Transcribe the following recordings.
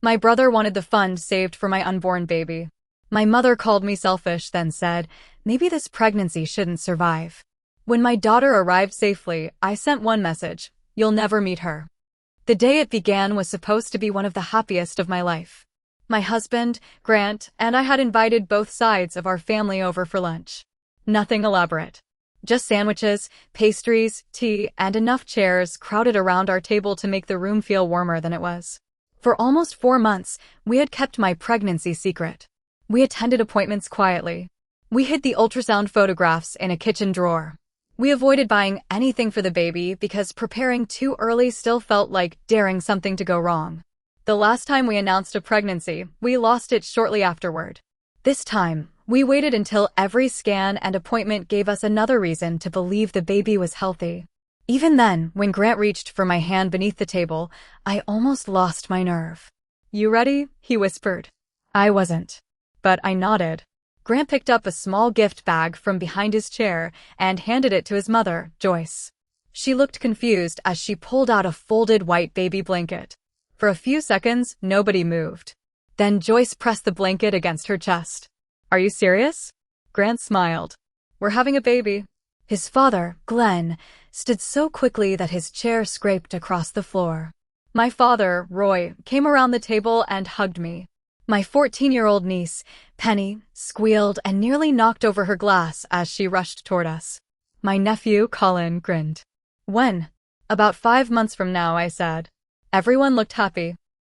My brother wanted the fund saved for my unborn baby. My mother called me selfish, then said, maybe this pregnancy shouldn't survive. When my daughter arrived safely, I sent one message: you'll never meet her. The day it began was supposed to be one of the happiest of my life. My husband, Grant, and I had invited both sides of our family over for lunch. Nothing elaborate. Just sandwiches, pastries, tea, and enough chairs crowded around our table to make the room feel warmer than it was. For almost 4 months, we had kept my pregnancy secret. We attended appointments quietly. We hid the ultrasound photographs in a kitchen drawer. We avoided buying anything for the baby because preparing too early still felt like daring something to go wrong. The last time we announced a pregnancy, we lost it shortly afterward. This time, we waited until every scan and appointment gave us another reason to believe the baby was healthy. Even then, when Grant reached for my hand beneath the table, I almost lost my nerve. You ready? He whispered. I wasn't. But I nodded. Grant picked up a small gift bag from behind his chair and handed it to his mother, Joyce. She looked confused as she pulled out a folded white baby blanket. For a few seconds, nobody moved. Then Joyce pressed the blanket against her chest. Are you serious? Grant smiled. We're having a baby. His father, Glenn, stood so quickly that his chair scraped across the floor. My father, Roy, came around the table and hugged me. My 14-year-old niece, Penny, squealed and nearly knocked over her glass as she rushed toward us. My nephew, Colin, grinned. When? About 5 months from now, I said. Everyone looked happy.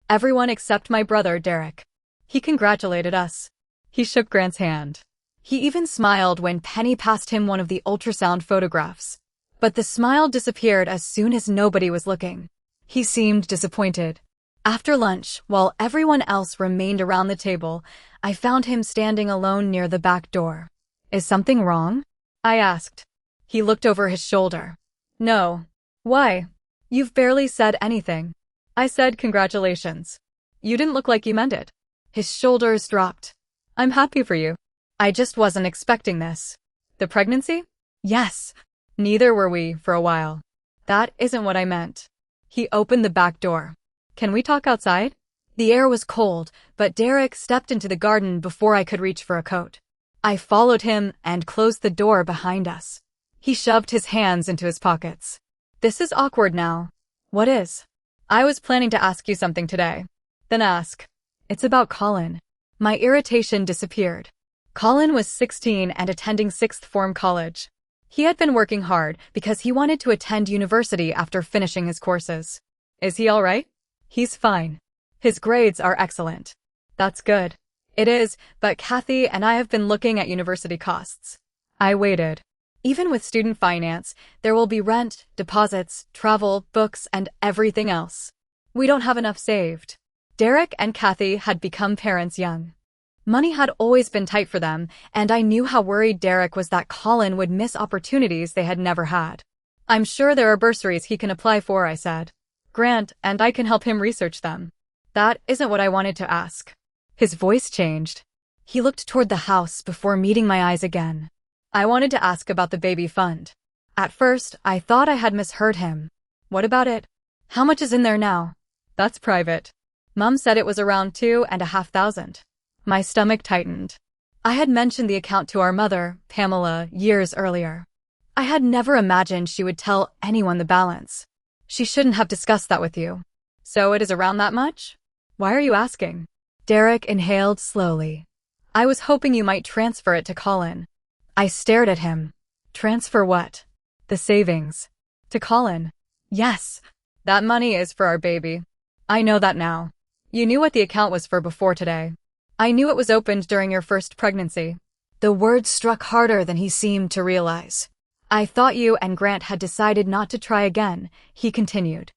Everyone except my brother, Derek. He congratulated us. He shook Grant's hand. He even smiled when Penny passed him one of the ultrasound photographs. But the smile disappeared as soon as nobody was looking. He seemed disappointed. After lunch, while everyone else remained around the table, I found him standing alone near the back door. Is something wrong? I asked. He looked over his shoulder. No. Why? You've barely said anything. I said congratulations. You didn't look like you meant it. His shoulders dropped. I'm happy for you. I just wasn't expecting this. The pregnancy? Yes. Neither were we for a while. That isn't what I meant. He opened the back door. Can we talk outside? The air was cold, but Derek stepped into the garden before I could reach for a coat. I followed him and closed the door behind us. He shoved his hands into his pockets. This is awkward now. What is? I was planning to ask you something today. Then ask. It's about Colin. My irritation disappeared. Colin was 16 and attending sixth form college. He had been working hard because he wanted to attend university after finishing his courses. Is he all right? He's fine. His grades are excellent. That's good. It is, but Kathy and I have been looking at university costs. I waited. Even with student finance, there will be rent, deposits, travel, books, and everything else. We don't have enough saved. Derek and Kathy had become parents young. Money had always been tight for them, and I knew how worried Derek was that Colin would miss opportunities they had never had. I'm sure there are bursaries he can apply for, I said. Grant and I can help him research them. That isn't what I wanted to ask. His voice changed. He looked toward the house before meeting my eyes again. I wanted to ask about the baby fund. At first, I thought I had misheard him. What about it? How much is in there now? That's private. Mom said it was around $2,500. My stomach tightened. I had mentioned the account to our mother, Pamela, years earlier. I had never imagined she would tell anyone the balance. She shouldn't have discussed that with you. So it is around that much? Why are you asking? Derek inhaled slowly. I was hoping you might transfer it to Colin. I stared at him. Transfer what? The savings. To Colin. Yes. That money is for our baby. I know that now. You knew what the account was for before today. I knew it was opened during your first pregnancy. The words struck harder than he seemed to realize. I thought you and Grant had decided not to try again, he continued.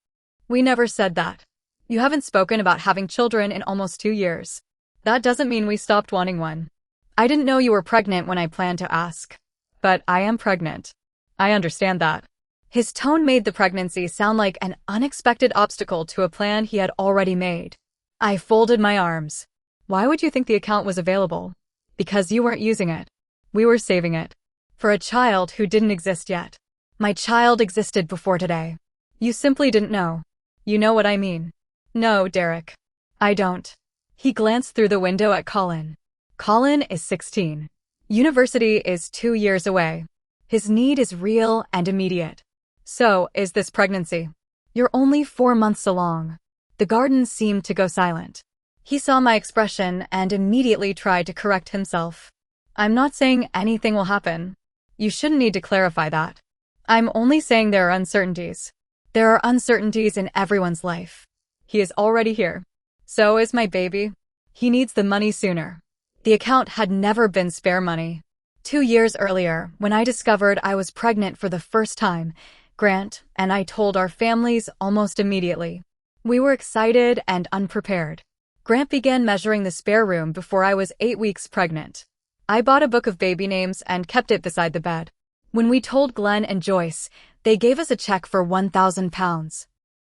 We never said that. You haven't spoken about having children in almost 2 years. That doesn't mean we stopped wanting one. I didn't know you were pregnant when I planned to ask. But I am pregnant. I understand that. His tone made the pregnancy sound like an unexpected obstacle to a plan he had already made. I folded my arms. Why would you think the account was available? Because you weren't using it. We were saving it. For a child who didn't exist yet. My child existed before today. You simply didn't know. You know what I mean. No, Derek. I don't. He glanced through the window at Colin. Colin is 16. University is 2 years away. His need is real and immediate. So is this pregnancy. You're only 4 months along. The garden seemed to go silent. He saw my expression and immediately tried to correct himself. I'm not saying anything will happen. You shouldn't need to clarify that. I'm only saying there are uncertainties. There are uncertainties in everyone's life. He is already here. So is my baby. He needs the money sooner. The account had never been spare money. 2 years earlier, when I discovered I was pregnant for the first time, Grant and I told our families almost immediately. We were excited and unprepared. Grant began measuring the spare room before I was 8 weeks pregnant. I bought a book of baby names and kept it beside the bed. When we told Glenn and Joyce, they gave us a check for £1,000.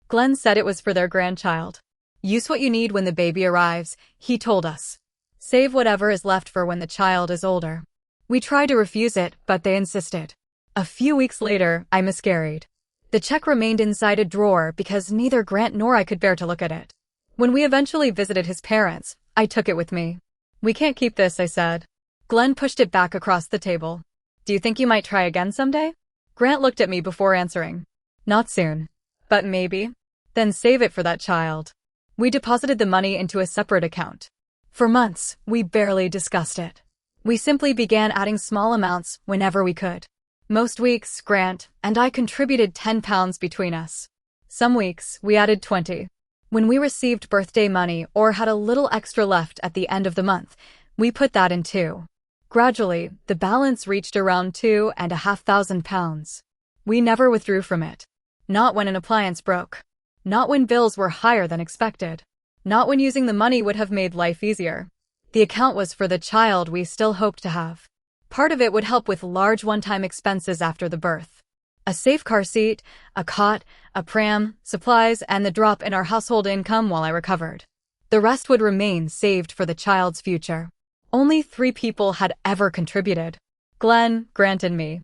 Glenn said it was for their grandchild. Use what you need when the baby arrives, he told us. Save whatever is left for when the child is older. We tried to refuse it, but they insisted. A few weeks later, I miscarried. The check remained inside a drawer because neither Grant nor I could bear to look at it. When we eventually visited his parents, I took it with me. We can't keep this, I said. Glenn pushed it back across the table. Do you think you might try again someday? Grant looked at me before answering. Not soon. But maybe. Then save it for that child. We deposited the money into a separate account. For months, we barely discussed it. We simply began adding small amounts whenever we could. Most weeks, Grant and I contributed £10 between us. Some weeks, we added 20. When we received birthday money or had a little extra left at the end of the month, we put that in too. Gradually, the balance reached around £2,500. We never withdrew from it. Not when an appliance broke. Not when bills were higher than expected. Not when using the money would have made life easier. The account was for the child we still hoped to have. Part of it would help with large one-time expenses after the birth. A safe car seat, a cot, a pram, supplies, and the drop in our household income while I recovered. The rest would remain saved for the child's future. Only 3 people had ever contributed. Glenn, Grant, and me.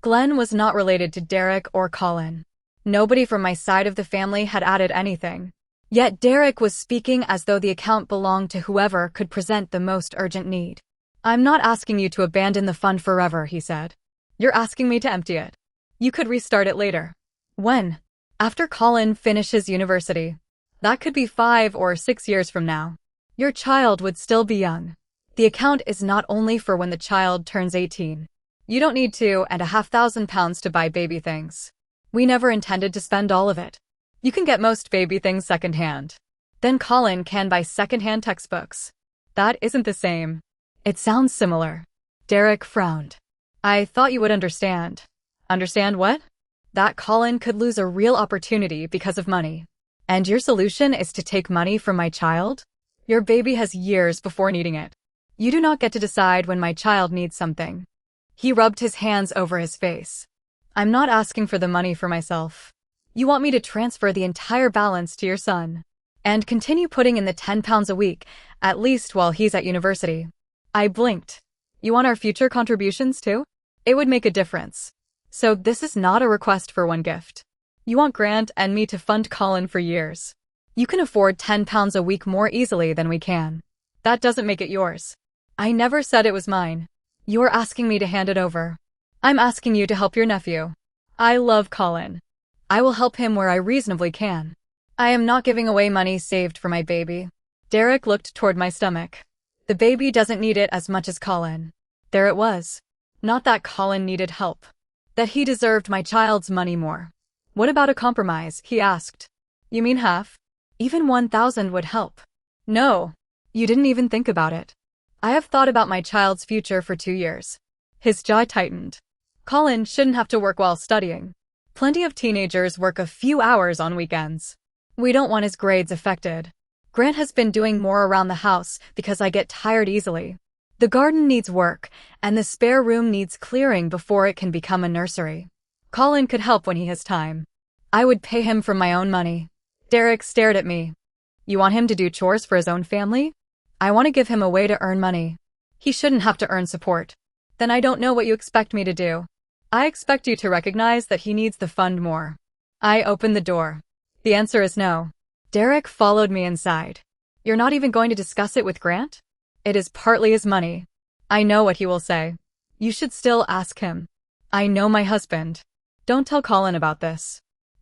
Glenn was not related to Derek or Colin. Nobody from my side of the family had added anything. Yet Derek was speaking as though the account belonged to whoever could present the most urgent need. I'm not asking you to abandon the fund forever, he said. You're asking me to empty it. You could restart it later. When? After Colin finishes university. That could be 5 or 6 years from now. Your child would still be young. The account is not only for when the child turns 18. You don't need £2,500 to buy baby things. We never intended to spend all of it. You can get most baby things secondhand. Then Colin can buy secondhand textbooks. That isn't the same. It sounds similar. Derek frowned. I thought you would understand. Understand what? That Colin could lose a real opportunity because of money. And your solution is to take money from my child? Your baby has years before needing it. You do not get to decide when my child needs something. He rubbed his hands over his face. I'm not asking for the money for myself. You want me to transfer the entire balance to your son. And continue putting in the £10 a week, at least while he's at university. I blinked. You want our future contributions too? It would make a difference. So this is not a request for one gift. You want Grant and me to fund Colin for years. You can afford £10 a week more easily than we can. That doesn't make it yours. I never said it was mine. You're asking me to hand it over. I'm asking you to help your nephew. I love Colin. I will help him where I reasonably can. I am not giving away money saved for my baby. Derek looked toward my stomach. The baby doesn't need it as much as Colin. There it was. Not that Colin needed help. That he deserved my child's money more. What about a compromise? He asked. You mean half? Even 1,000 would help. No. You didn't even think about it. I have thought about my child's future for 2 years. His jaw tightened. Colin shouldn't have to work while studying. Plenty of teenagers work a few hours on weekends. We don't want his grades affected. Grant has been doing more around the house because I get tired easily. The garden needs work, and the spare room needs clearing before it can become a nursery. Colin could help when he has time. I would pay him from my own money. Derek stared at me. You want him to do chores for his own family? I want to give him a way to earn money. He shouldn't have to earn support. Then I don't know what you expect me to do. I expect you to recognize that he needs the fund more. I opened the door. The answer is no. Derek followed me inside. You're not even going to discuss it with Grant? It is partly his money. I know what he will say. You should still ask him. I know my husband. Don't tell Colin about this.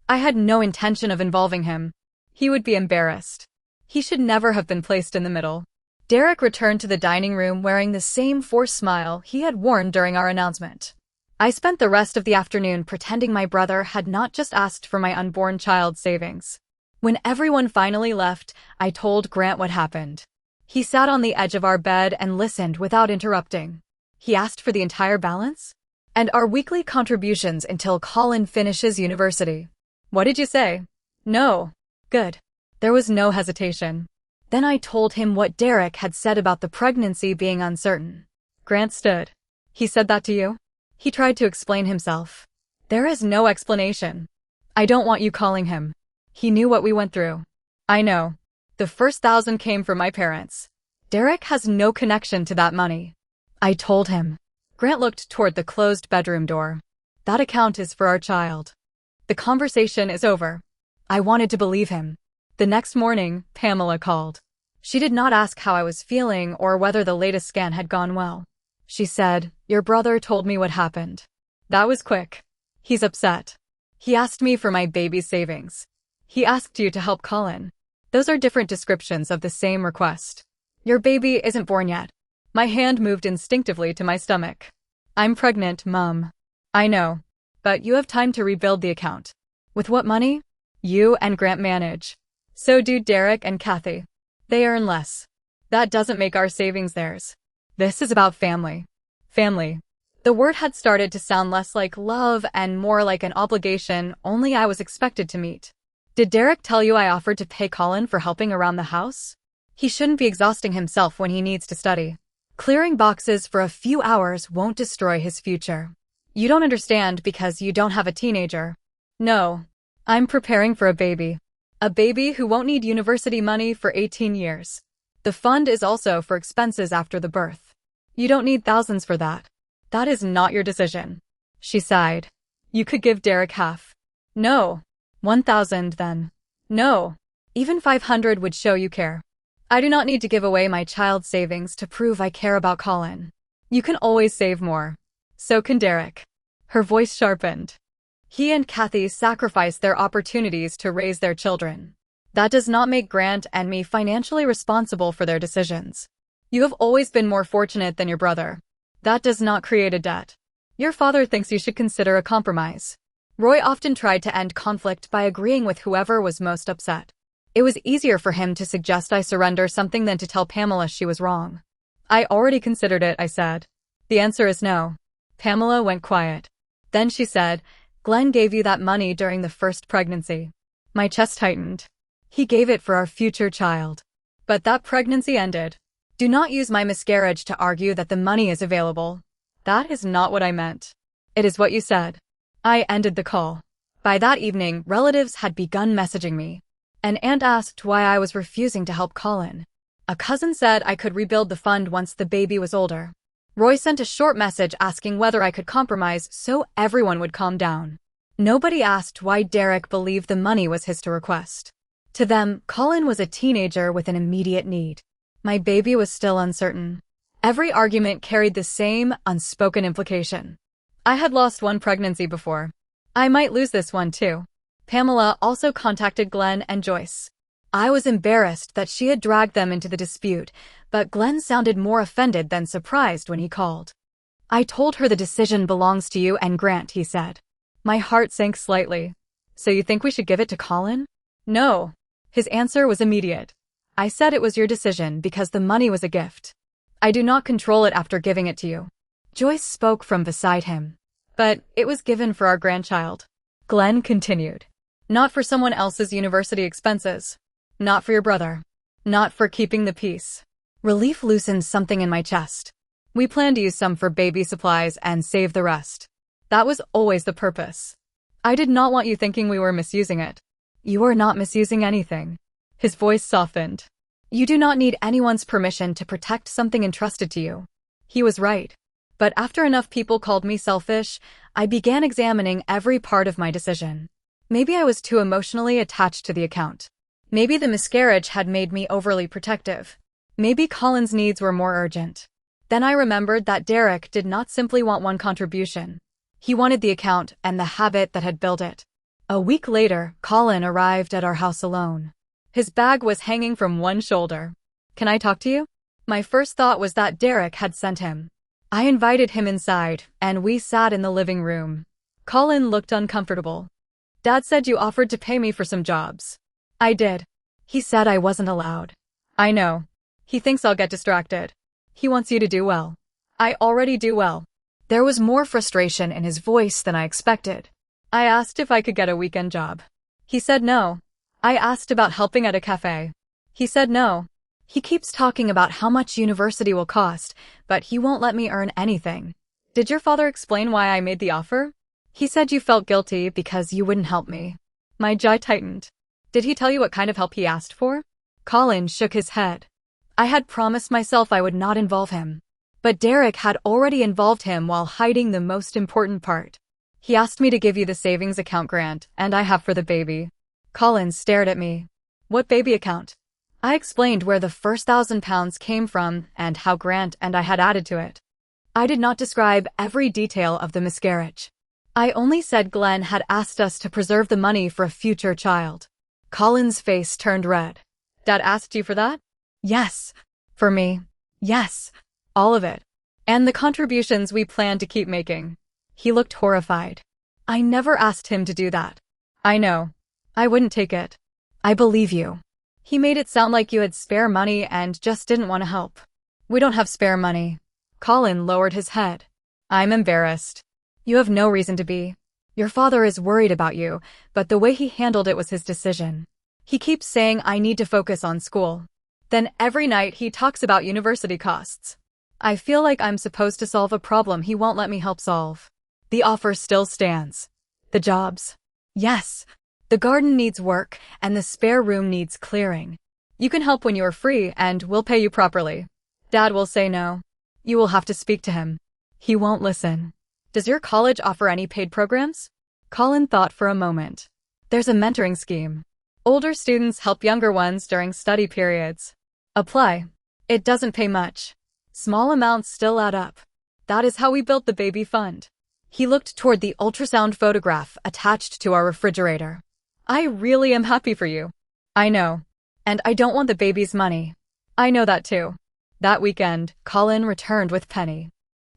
I had no intention of involving him. He would be embarrassed. He should never have been placed in the middle. Derek returned to the dining room wearing the same forced smile he had worn during our announcement. I spent the rest of the afternoon pretending my brother had not just asked for my unborn child's savings. When everyone finally left, I told Grant what happened. He sat on the edge of our bed and listened without interrupting. He asked for the entire balance? And our weekly contributions until Colin finishes university. What did you say? No. Good. There was no hesitation. Then I told him what Derek had said about the pregnancy being uncertain. Grant stood. He said that to you? He tried to explain himself. There is no explanation. I don't want you calling him. He knew what we went through. I know. The first 1,000 came from my parents. Derek has no connection to that money. I told him. Grant looked toward the closed bedroom door. That account is for our child. The conversation is over. I wanted to believe him. The next morning, Pamela called. She did not ask how I was feeling or whether the latest scan had gone well. She said, "Your brother told me what happened." That was quick. He's upset. He asked me for my baby's savings. He asked you to help Colin. Those are different descriptions of the same request. Your baby isn't born yet. My hand moved instinctively to my stomach. I'm pregnant, Mum. I know. But you have time to rebuild the account. With what money? You and Grant manage. So do Derek and Kathy. They earn less. That doesn't make our savings theirs. This is about family. Family. The word had started to sound less like love and more like an obligation only I was expected to meet. Did Derek tell you I offered to pay Colin for helping around the house? He shouldn't be exhausting himself when he needs to study. Clearing boxes for a few hours won't destroy his future. You don't understand because you don't have a teenager. No. I'm preparing for a baby. A baby who won't need university money for 18 years. The fund is also for expenses after the birth. You don't need thousands for that. That is not your decision. She sighed. You could give Derek half. No. 1,000 then. No. Even 500 would show you care. I do not need to give away my child's savings to prove I care about Colin. You can always save more. So can Derek. Her voice sharpened. He and Kathy sacrificed their opportunities to raise their children. That does not make Grant and me financially responsible for their decisions. You have always been more fortunate than your brother. That does not create a debt. Your father thinks you should consider a compromise. Roy often tried to end conflict by agreeing with whoever was most upset. It was easier for him to suggest I surrender something than to tell Pamela she was wrong. I already considered it, I said. The answer is no. Pamela went quiet. Then she said, Glenn gave you that money during the first pregnancy. My chest tightened. He gave it for our future child. But that pregnancy ended. Do not use my miscarriage to argue that the money is available. That is not what I meant. It is what you said. I ended the call. By that evening, relatives had begun messaging me. An aunt asked why I was refusing to help Colin. A cousin said I could rebuild the fund once the baby was older. Roy sent a short message asking whether I could compromise so everyone would calm down. Nobody asked why Derek believed the money was his to request. To them, Colin was a teenager with an immediate need. My baby was still uncertain. Every argument carried the same unspoken implication. I had lost one pregnancy before. I might lose this one too. Pamela also contacted Glenn and Joyce. I was embarrassed that she had dragged them into the dispute, but Glenn sounded more offended than surprised when he called. I told her the decision belongs to you and Grant, he said. My heart sank slightly. So you think we should give it to Colin? No. His answer was immediate. I said it was your decision because the money was a gift. I do not control it after giving it to you. Joyce spoke from beside him. But it was given for our grandchild. Glenn continued. Not for someone else's university expenses. Not for your brother. Not for keeping the peace. Relief loosened something in my chest. We planned to use some for baby supplies and save the rest. That was always the purpose. I did not want you thinking we were misusing it. You are not misusing anything. His voice softened. You do not need anyone's permission to protect something entrusted to you. He was right. But after enough people called me selfish, I began examining every part of my decision. Maybe I was too emotionally attached to the account. Maybe the miscarriage had made me overly protective. Maybe Colin's needs were more urgent. Then I remembered that Derek did not simply want one contribution. He wanted the account and the habit that had built it. A week later, Colin arrived at our house alone. His bag was hanging from one shoulder. "Can I talk to you?" My first thought was that Derek had sent him. I invited him inside, and we sat in the living room. Colin looked uncomfortable. "Dad said you offered to pay me for some jobs." "I did. He said I wasn't allowed." "I know. He thinks I'll get distracted. He wants you to do well." "I already do well." There was more frustration in his voice than I expected. I asked if I could get a weekend job. He said no. I asked about helping at a cafe. He said no. He keeps talking about how much university will cost, but he won't let me earn anything. "Did your father explain why I made the offer?" "He said you felt guilty because you wouldn't help me." My jaw tightened. "Did he tell you what kind of help he asked for?" Colin shook his head. I had promised myself I would not involve him. But Derek had already involved him while hiding the most important part. "He asked me to give you the savings account grant, and I have for the baby." Colin stared at me. "What baby account?" I explained where the first £1,000 came from and how Grant and I had added to it. I did not describe every detail of the miscarriage. I only said Glenn had asked us to preserve the money for a future child. Colin's face turned red. "Dad asked you for that?" "Yes." "For me?" "Yes. All of it. And the contributions we plan to keep making." He looked horrified. "I never asked him to do that." "I know. I wouldn't take it." "I believe you." He made it sound like you had spare money and just didn't want to help. "We don't have spare money." Colin lowered his head. "I'm embarrassed." "You have no reason to be. Your father is worried about you, but the way he handled it was his decision. He keeps saying I need to focus on school. Then every night he talks about university costs. I feel like I'm supposed to solve a problem he won't let me help solve." "The offer still stands." "The jobs?" "Yes. The garden needs work, and the spare room needs clearing. You can help when you are free, and we'll pay you properly." "Dad will say no." "You will have to speak to him." "He won't listen." "Does your college offer any paid programs?" Colin thought for a moment. "There's a mentoring scheme. Older students help younger ones during study periods. Apply. It doesn't pay much. Small amounts still add up. That is how we built the baby fund." He looked toward the ultrasound photograph attached to our refrigerator. "I really am happy for you." "I know. And I don't want the baby's money." "I know that too." That weekend, Colin returned with Penny.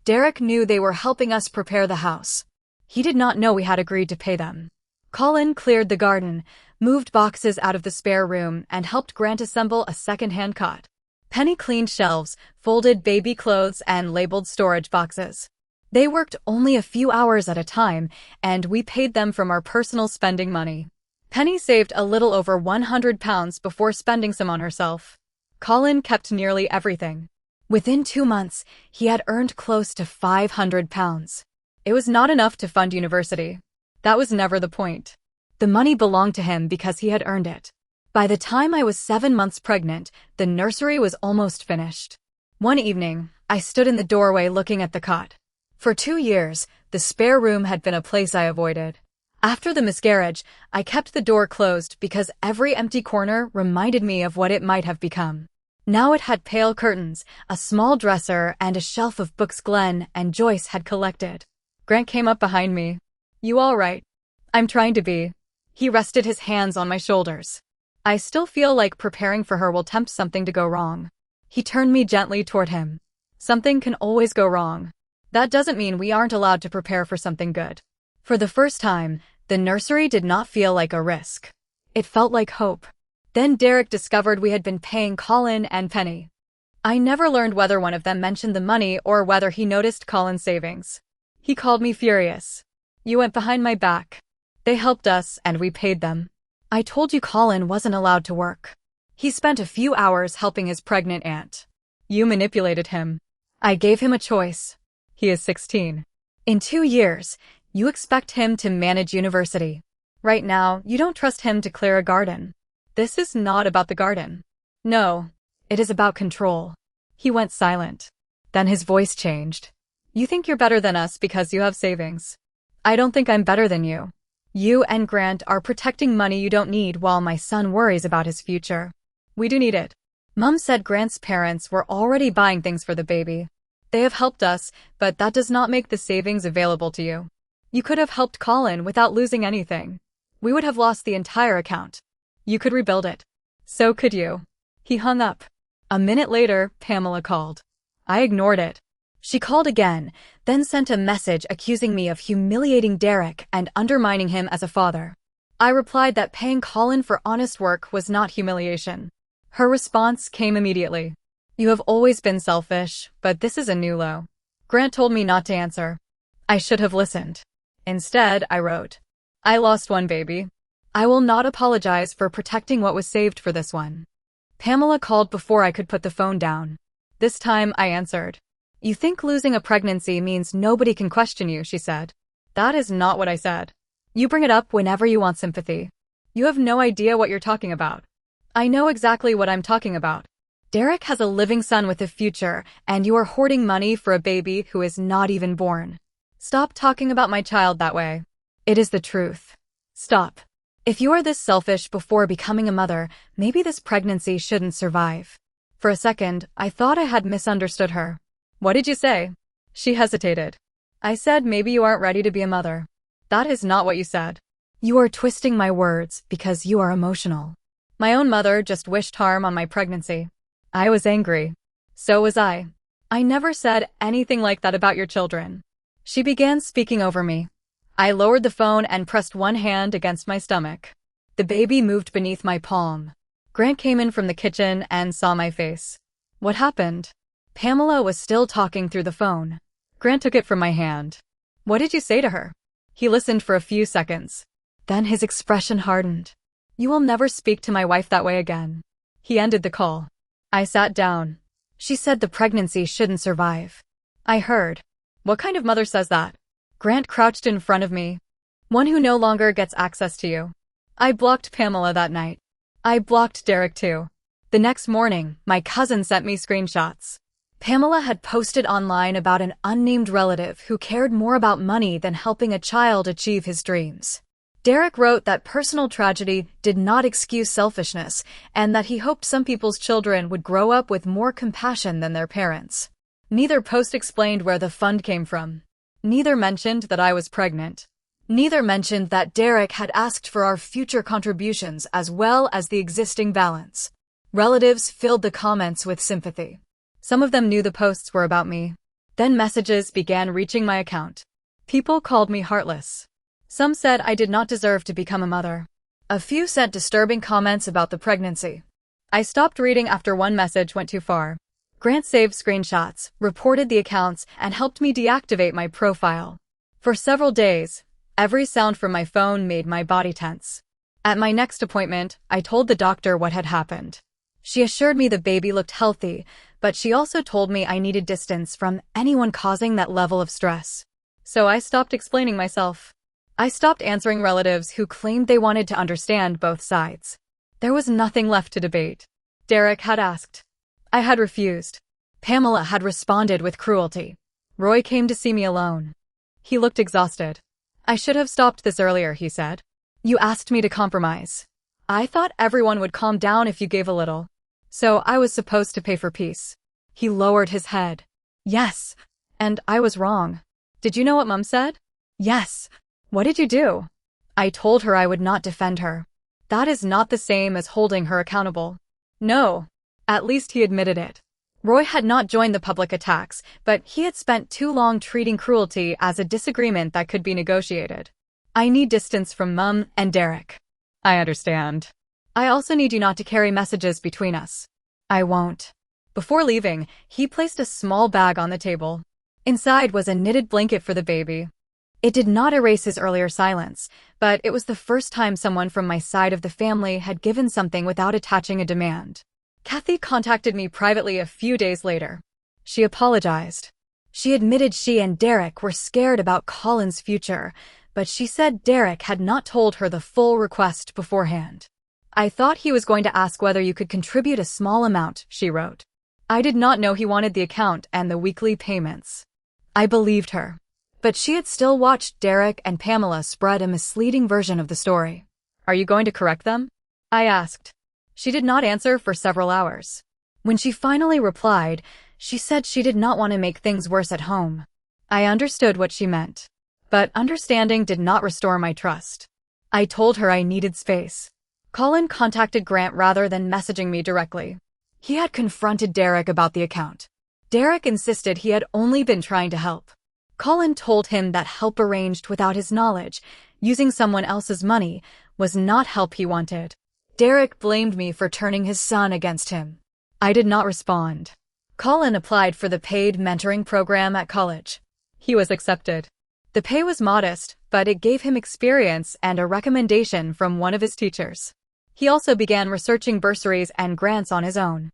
Derek knew they were helping us prepare the house. He did not know we had agreed to pay them. Colin cleared the garden, moved boxes out of the spare room, and helped Grant assemble a second-hand cot. Penny cleaned shelves, folded baby clothes, and labeled storage boxes. They worked only a few hours at a time, and we paid them from our personal spending money. Penny saved a little over £100 before spending some on herself. Colin kept nearly everything. Within 2 months, he had earned close to £500. It was not enough to fund university. That was never the point. The money belonged to him because he had earned it. By the time I was 7 months pregnant, the nursery was almost finished. One evening, I stood in the doorway looking at the cot. For 2 years, the spare room had been a place I avoided. After the miscarriage, I kept the door closed because every empty corner reminded me of what it might have become. Now it had pale curtains, a small dresser, and a shelf of books Glenn and Joyce had collected. Grant came up behind me. "You all right?" "I'm trying to be." He rested his hands on my shoulders. "I still feel like preparing for her will tempt something to go wrong." He turned me gently toward him. "Something can always go wrong. That doesn't mean we aren't allowed to prepare for something good." For the first time, the nursery did not feel like a risk. It felt like hope. Then Derek discovered we had been paying Colin and Penny. I never learned whether one of them mentioned the money or whether he noticed Colin's savings. He called me furious. "You went behind my back." "They helped us, and we paid them." "I told you Colin wasn't allowed to work. He spent a few hours helping his pregnant aunt." "You manipulated him." "I gave him a choice." He is 16. In 2 years, you expect him to manage university. Right now, you don't trust him to clear a garden. This is not about the garden. No, it is about control. He went silent. Then his voice changed. "You think you're better than us because you have savings. I don't think I'm better than you. You and Grant are protecting money you don't need while my son worries about his future. We do need it. Mom said Grant's parents were already buying things for the baby. They have helped us, but that does not make the savings available to you. You could have helped Colin without losing anything. We would have lost the entire account. You could rebuild it. So could you. He hung up. A minute later, Pamela called. I ignored it. She called again, then sent a message accusing me of humiliating Derek and undermining him as a father. I replied that paying Colin for honest work was not humiliation. Her response came immediately. You have always been selfish, but this is a new low. Grant told me not to answer. I should have listened. Instead, I wrote, I lost one baby. I will not apologize for protecting what was saved for this one. Pamela called before I could put the phone down. This time, I answered. You think losing a pregnancy means nobody can question you, she said. That is not what I said. You bring it up whenever you want sympathy. You have no idea what you're talking about. I know exactly what I'm talking about. Derek has a living son with a future, and you are hoarding money for a baby who is not even born. Stop talking about my child that way. It is the truth. Stop. If you are this selfish before becoming a mother, maybe this pregnancy shouldn't survive. For a second, I thought I had misunderstood her. What did you say? She hesitated. I said maybe you aren't ready to be a mother. That is not what you said. You are twisting my words because you are emotional. My own mother just wished harm on my pregnancy. I was angry. So was I. I never said anything like that about your children. She began speaking over me. I lowered the phone and pressed one hand against my stomach. The baby moved beneath my palm. Grant came in from the kitchen and saw my face. What happened? Pamela was still talking through the phone. Grant took it from my hand. What did you say to her? He listened for a few seconds. Then his expression hardened. You will never speak to my wife that way again. He ended the call. I sat down. She said the pregnancy shouldn't survive. I heard. What kind of mother says that? Grant crouched in front of me. One who no longer gets access to you. I blocked Pamela that night. I blocked Derek too. The next morning, my cousin sent me screenshots. Pamela had posted online about an unnamed relative who cared more about money than helping a child achieve his dreams. Derek wrote that personal tragedy did not excuse selfishness and that he hoped some people's children would grow up with more compassion than their parents. Neither post explained where the fund came from. Neither mentioned that I was pregnant. Neither mentioned that Derek had asked for our future contributions as well as the existing balance. Relatives filled the comments with sympathy. Some of them knew the posts were about me. Then messages began reaching my account. People called me heartless. Some said I did not deserve to become a mother. A few sent disturbing comments about the pregnancy. I stopped reading after one message went too far. Grant saved screenshots, reported the accounts, and helped me deactivate my profile. For several days, every sound from my phone made my body tense. At my next appointment, I told the doctor what had happened. She assured me the baby looked healthy, but she also told me I needed distance from anyone causing that level of stress. So I stopped explaining myself. I stopped answering relatives who claimed they wanted to understand both sides. There was nothing left to debate. Derek had asked. I had refused. Pamela had responded with cruelty. Roy came to see me alone. He looked exhausted. I should have stopped this earlier, he said. You asked me to compromise. I thought everyone would calm down if you gave a little. So I was supposed to pay for peace. He lowered his head. Yes. And I was wrong. Did you know what Mom said? Yes. What did you do? I told her I would not defend her. That is not the same as holding her accountable. No. At least he admitted it. Roy had not joined the public attacks, but he had spent too long treating cruelty as a disagreement that could be negotiated. I need distance from Mum and Derek. I understand. I also need you not to carry messages between us. I won't. Before leaving, he placed a small bag on the table. Inside was a knitted blanket for the baby. It did not erase his earlier silence, but it was the first time someone from my side of the family had given something without attaching a demand. Kathy contacted me privately a few days later. She apologized. She admitted she and Derek were scared about Colin's future, but she said Derek had not told her the full request beforehand. I thought he was going to ask whether you could contribute a small amount, she wrote. I did not know he wanted the account and the weekly payments. I believed her. But she had still watched Derek and Pamela spread a misleading version of the story. "Are you going to correct them?" I asked. She did not answer for several hours. When she finally replied, she said she did not want to make things worse at home. I understood what she meant. But understanding did not restore my trust. I told her I needed space. Colin contacted Grant rather than messaging me directly. He had confronted Derek about the account. Derek insisted he had only been trying to help. Colin told him that help arranged without his knowledge, using someone else's money, was not help he wanted. Derek blamed me for turning his son against him. I did not respond. Colin applied for the paid mentoring program at college. He was accepted. The pay was modest, but it gave him experience and a recommendation from one of his teachers. He also began researching bursaries and grants on his own.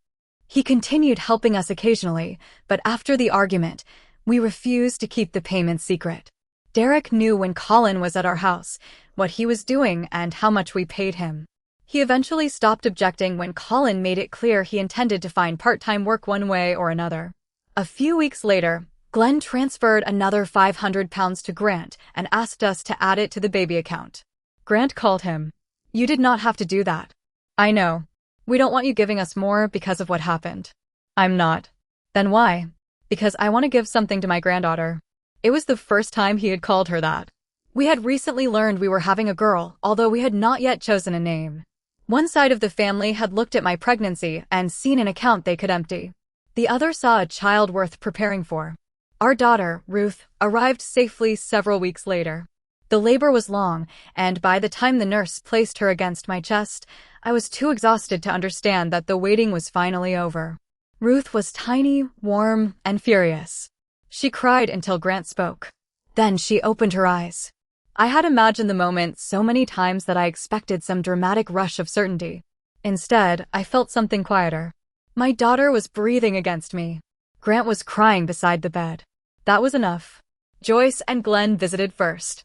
He continued helping us occasionally, but after the argument, we refused to keep the payment secret. Derek knew when Colin was at our house, what he was doing and how much we paid him. He eventually stopped objecting when Colin made it clear he intended to find part-time work one way or another. A few weeks later, Glenn transferred another £500 to Grant and asked us to add it to the baby account. Grant called him. "You did not have to do that." "I know. We don't want you giving us more because of what happened." "I'm not." "Then why?" "Because I want to give something to my granddaughter." It was the first time he had called her that. We had recently learned we were having a girl, although we had not yet chosen a name. One side of the family had looked at my pregnancy and seen an account they could empty. The other saw a child worth preparing for. Our daughter, Ruth, arrived safely several weeks later. The labor was long, and by the time the nurse placed her against my chest, I was too exhausted to understand that the waiting was finally over. Ruth was tiny, warm, and furious. She cried until Grant spoke. Then she opened her eyes. I had imagined the moment so many times that I expected some dramatic rush of certainty. Instead, I felt something quieter. My daughter was breathing against me. Grant was crying beside the bed. That was enough. Joyce and Glenn visited first.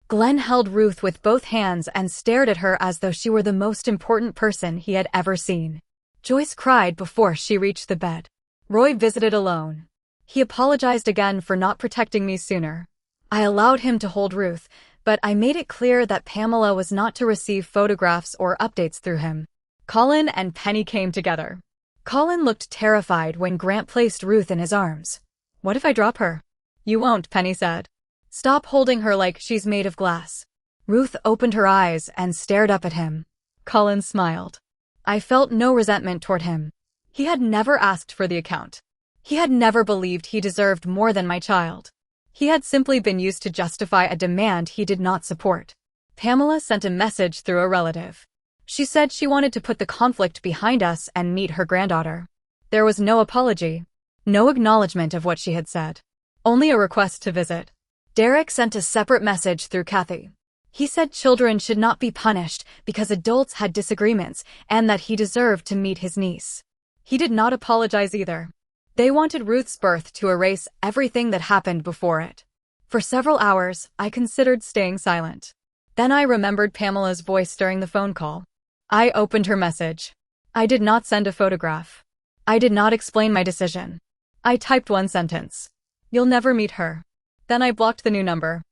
Glenn held Ruth with both hands and stared at her as though she were the most important person he had ever seen. Joyce cried before she reached the bed. Roy visited alone. He apologized again for not protecting me sooner. I allowed him to hold Ruth, but I made it clear that Pamela was not to receive photographs or updates through him. Colin and Penny came together. Colin looked terrified when Grant placed Ruth in his arms. "What if I drop her?" "You won't," Penny said. "Stop holding her like she's made of glass." Ruth opened her eyes and stared up at him. Colin smiled. I felt no resentment toward him. He had never asked for the account. He had never believed he deserved more than my child. He had simply been used to justify a demand he did not support. Pamela sent a message through a relative. She said she wanted to put the conflict behind us and meet her granddaughter. There was no apology, no acknowledgement of what she had said, only a request to visit. Derek sent a separate message through Kathy. He said children should not be punished because adults had disagreements and that he deserved to meet his niece. He did not apologize either. They wanted Ruth's birth to erase everything that happened before it. For several hours, I considered staying silent. Then I remembered Pamela's voice during the phone call. I opened her message. I did not send a photograph. I did not explain my decision. I typed one sentence. "You'll never meet her." Then I blocked the new number.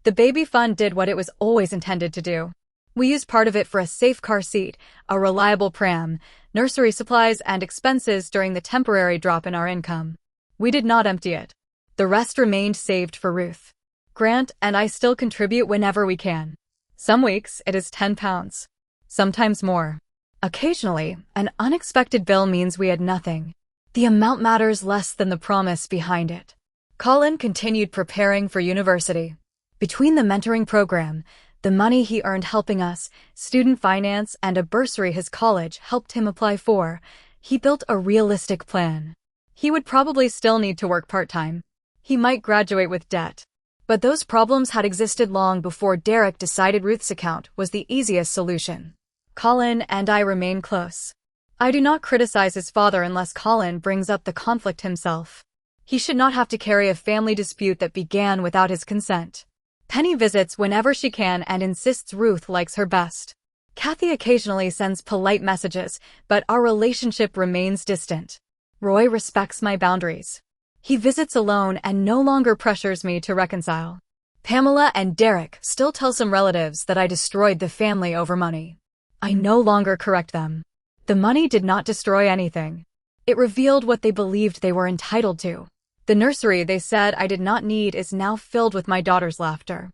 The baby fund did what it was always intended to do. We used part of it for a safe car seat, a reliable pram, nursery supplies, and expenses during the temporary drop in our income. We did not empty it. The rest remained saved for Ruth. Grant and I still contribute whenever we can. Some weeks it is £10, sometimes more. Occasionally, an unexpected bill means we had nothing. The amount matters less than the promise behind it. Colin continued preparing for university. Between the mentoring program, the money he earned helping us, student finance, and a bursary his college helped him apply for, he built a realistic plan. He would probably still need to work part-time. He might graduate with debt. But those problems had existed long before Derek decided Ruth's account was the easiest solution. Colin and I remain close. I do not criticize his father unless Colin brings up the conflict himself. He should not have to carry a family dispute that began without his consent. Penny visits whenever she can and insists Ruth likes her best. Kathy occasionally sends polite messages, but our relationship remains distant. Roy respects my boundaries. He visits alone and no longer pressures me to reconcile. Pamela and Derek still tell some relatives that I destroyed the family over money. I no longer correct them. The money did not destroy anything. It revealed what they believed they were entitled to. The nursery they said I did not need is now filled with my daughter's laughter.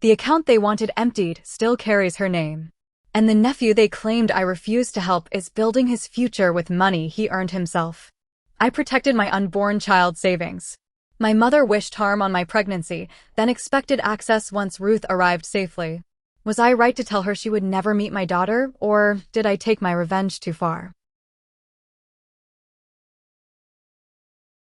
The account they wanted emptied still carries her name. And the nephew they claimed I refused to help is building his future with money he earned himself. I protected my unborn child's savings. My mother wished harm on my pregnancy, then expected access once Ruth arrived safely. Was I right to tell her she would never meet my daughter, or did I take my revenge too far?